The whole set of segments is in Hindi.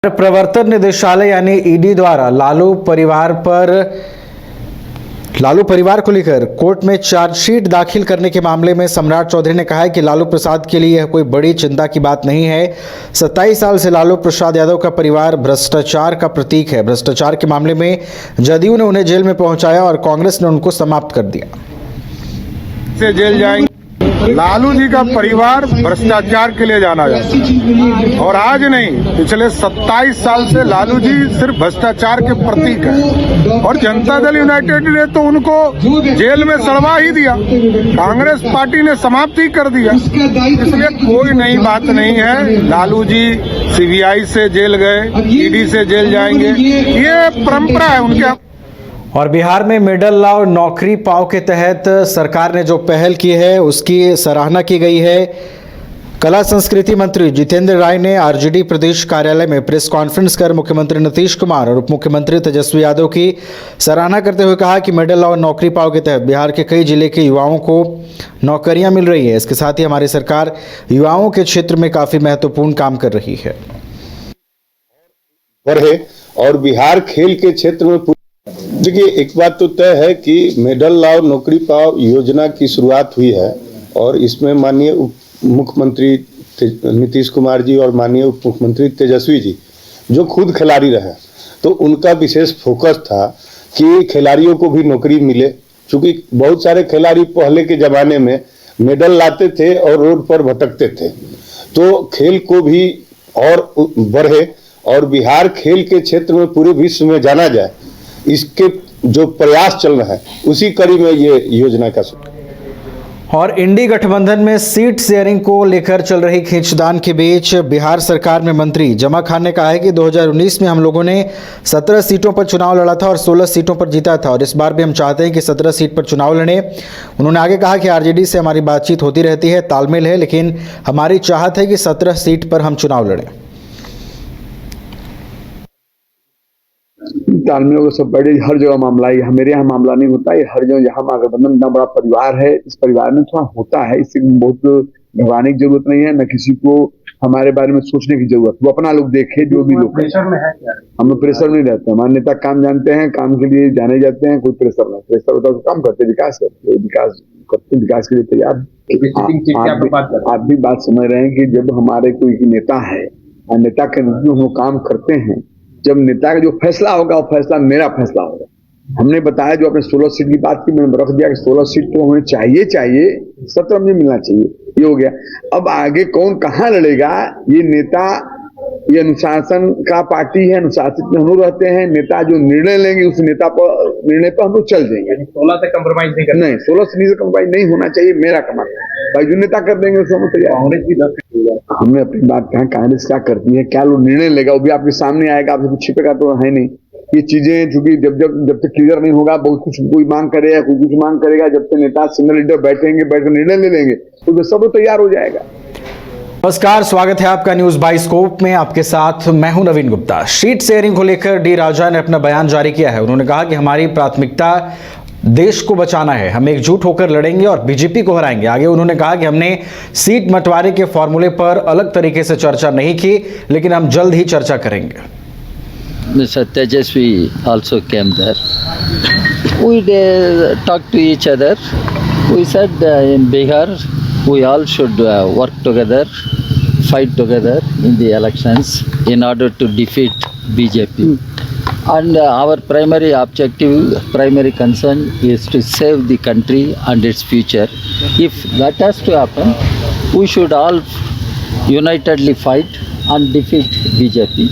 प्रवर्तन निदेशालय यानी ईडी द्वारा लालू परिवार को लेकर कोर्ट में चार्जशीट दाखिल करने के मामले में सम्राट चौधरी ने कहा है कि लालू प्रसाद के लिए यह कोई बड़ी चिंता की बात नहीं है। 27 साल से लालू प्रसाद यादव का परिवार भ्रष्टाचार का प्रतीक है। भ्रष्टाचार के मामले में जदयू ने उन्हें जेल में पहुंचाया और कांग्रेस ने उनको समाप्त कर दिया। से जेल जाएंगे। लालू जी का परिवार भ्रष्टाचार के लिए जाना जाता है और आज नहीं, पिछले 27 साल से लालू जी सिर्फ भ्रष्टाचार के प्रतीक है और जनता दल यूनाइटेड ने तो उनको जेल में सड़वा ही दिया, कांग्रेस पार्टी ने समाप्त ही कर दिया। इसलिए कोई नई बात नहीं है। लालू जी सीबीआई से जेल गए, ईडी से जेल जाएंगे, ये परंपरा है उनके। और बिहार में मिडिल लॉ नौकरी पाओ के तहत सरकार ने जो पहल की है उसकी सराहना की गई है। कला संस्कृति मंत्री जितेंद्र राय ने आरजेडी प्रदेश कार्यालय में प्रेस कॉन्फ्रेंस कर मुख्यमंत्री नीतीश कुमार और उप मुख्यमंत्री तेजस्वी यादव की सराहना करते हुए कहा कि मिडिल लॉ नौकरी पाओ के तहत बिहार के कई जिले के युवाओं को नौकरियां मिल रही है। इसके साथ ही हमारी सरकार युवाओं के क्षेत्र में काफी महत्वपूर्ण काम कर रही है। और बिहार खेल के क्षेत्र में देखिए, एक बात तो तय है कि मिडिल लॉ नौकरी पाओ योजना की शुरुआत हुई है और इसमें माननीय उप मुख्यमंत्री नीतीश कुमार जी और माननीय उप मुख्यमंत्री तेजस्वी जी जो खुद खिलाड़ी रहे, तो उनका विशेष फोकस था कि खिलाड़ियों को भी नौकरी मिले। क्योंकि बहुत सारे खिलाड़ी पहले के जमाने में मेडल लाते थे और रोड पर भटकते थे, तो खेल को भी और बढ़े और बिहार खेल के क्षेत्र में पूरे विश्व में जाना जाए, इसके जो प्रयास चल रहा है उसी कड़ी में ये योजना का। और इंडी गठबंधन में सीट शेयरिंग को लेकर चल रही खींचतान के बीच बिहार सरकार में मंत्री जमा खान ने कहा है कि 2019 में हम लोगों ने 17 सीटों पर चुनाव लड़ा था और 16 सीटों पर जीता था और इस बार भी हम चाहते हैं कि 17 सीट पर चुनाव लड़ें। उन्होंने आगे कहा कि आरजेडी से हमारी बातचीत होती रहती है, तालमेल है, लेकिन हमारी चाहत है कि 17 सीट पर हम चुनाव लड़ें। तालमेल को सब बड़े हर जगह मामला है, मेरे यहाँ मामला नहीं होता है, हर जगह यहाँ महागठबंधन इतना बड़ा परिवार है, इस परिवार में थोड़ा होता है, इससे बहुत घबराने की जरूरत नहीं है, न किसी को हमारे बारे में सोचने की जरूरत। वो अपना लोग देखे, जो भी लोग प्रेशर में है क्या? हम लोग प्रेशर नहीं रहते, हमारे नेता काम जानते हैं, काम के लिए जाने जाते हैं, कोई प्रेशर नहीं। प्रेशर होता है तो काम करते, विकास करते, विकास के लिए तैयार। आप भी बात समझ रहे हैं कि जब हमारे कोई नेता है, नेता के रूप में हम काम करते हैं, जब नेता का जो फैसला होगा वो फैसला मेरा फैसला होगा। हमने बताया, जो अपने 16 सीट की बात की, मैंने रख दिया कि 16 सीट तो हमें चाहिए, 17 में मिलना चाहिए, ये हो गया। अब आगे कौन कहाँ लड़ेगा, ये नेता, ये अनुशासन का पार्टी है, अनुशासित में हम लोग रहते हैं। नेता जो निर्णय लेंगे उस निर्णय पर हम लोग चल जाएंगे। 16 से कम्प्रोमाइज नहीं करना। नहीं, 16 से कम्प्रोमाइज नहीं होना चाहिए, मेरा कमाल भाई। जो नेता कर देंगे उसमें तैयार। कांग्रेस भी 10 हमने अपनी बात कहा, कांग्रेस क्या करती है, क्या लोग निर्णय लेगा, वो भी आपके सामने आएगा, आपसे कुछ छिपेगा तो है नहीं। ये चीजें चूंकि जब तक क्लियर नहीं होगा, बहुत कुछ कोई मांग करेगा, कोई कुछ मांग करेगा, जब तक नेता सीनियर लीडर बैठकर निर्णय ले लेंगे तो सब तैयार हो जाएगा। नमस्कार, स्वागत है आपका न्यूज बाइस्कोप में। आपके साथ मैं हूं नवीन गुप्ता। सीट शेयरिंग को लेकर डी राजा ने अपना बयान जारी किया है। उन्होंने कहा कि हमारी प्राथमिकता देश को बचाना है, हम एकजुट होकर लड़ेंगे और बीजेपी को हराएंगे। आगे उन्होंने कहा कि हमने सीट बंटवारे के फॉर्मूले पर अलग तरीके से चर्चा नहीं की, लेकिन हम जल्द ही चर्चा करेंगे। Mr. Tejasvi also came there. We talked to each other. We said in Bihar we all should work together, fight together in the elections in order to defeat BJP. And our primary objective, primary concern is to save the country and its future. If that has to happen, we should all unitedly fight and defeat BJP.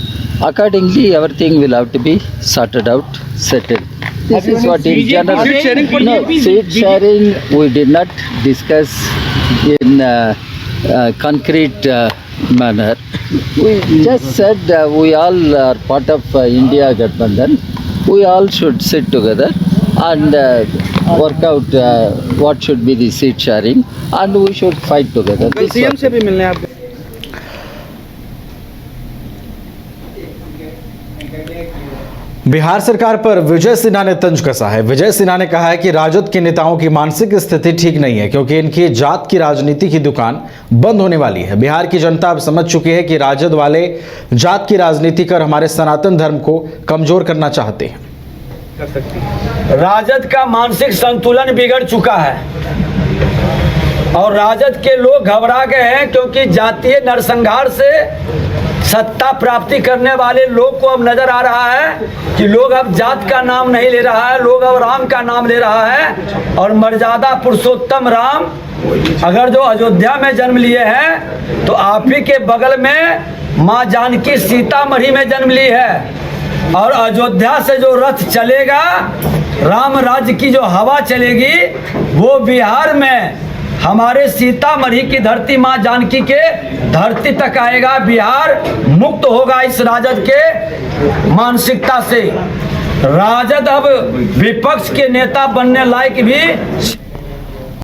Accordingly, everything will have to be sorted out, settled. This is what in general. No, seat sharing we did not discuss in concrete manner. We just said we all are part of India Gabandhan. We all should sit together and work out what should be the seat sharing, and we should fight together. CM से भी मिलने आप बिहार सरकार पर विजय सिन्हा ने तंज कसा है। विजय सिन्हा ने कहा है कि राजद के नेताओं की मानसिक स्थिति ठीक नहीं है, क्योंकि इनकी जात की राजनीति की दुकान बंद होने वाली है। बिहार की जनता अब समझ चुकी है कि राजद वाले जात की राजनीति कर हमारे सनातन धर्म को कमजोर करना चाहते हैं। राजद का मानसिक संतुलन बिगड़ चुका है और राजद के लोग घबरा गए हैं, क्योंकि जातीय नरसंहार से सत्ता प्राप्ति करने वाले लोग को अब नजर आ रहा है कि लोग अब जात का नाम नहीं ले रहा है, लोग अब राम का नाम ले रहा है। और मर्यादा पुरुषोत्तम राम अगर जो अयोध्या में जन्म लिए हैं तो आप ही के बगल में माँ जानकी सीतामढ़ी में जन्म ली है। और अयोध्या से जो रथ चलेगा, राम राज्य की जो हवा चलेगी, वो बिहार में हमारे सीतामढ़ी की धरती माँ जानकी के धरती तक आएगा। बिहार मुक्त होगा इस राजद के मानसिकता से। राजद अब विपक्ष के नेता बनने लायक भी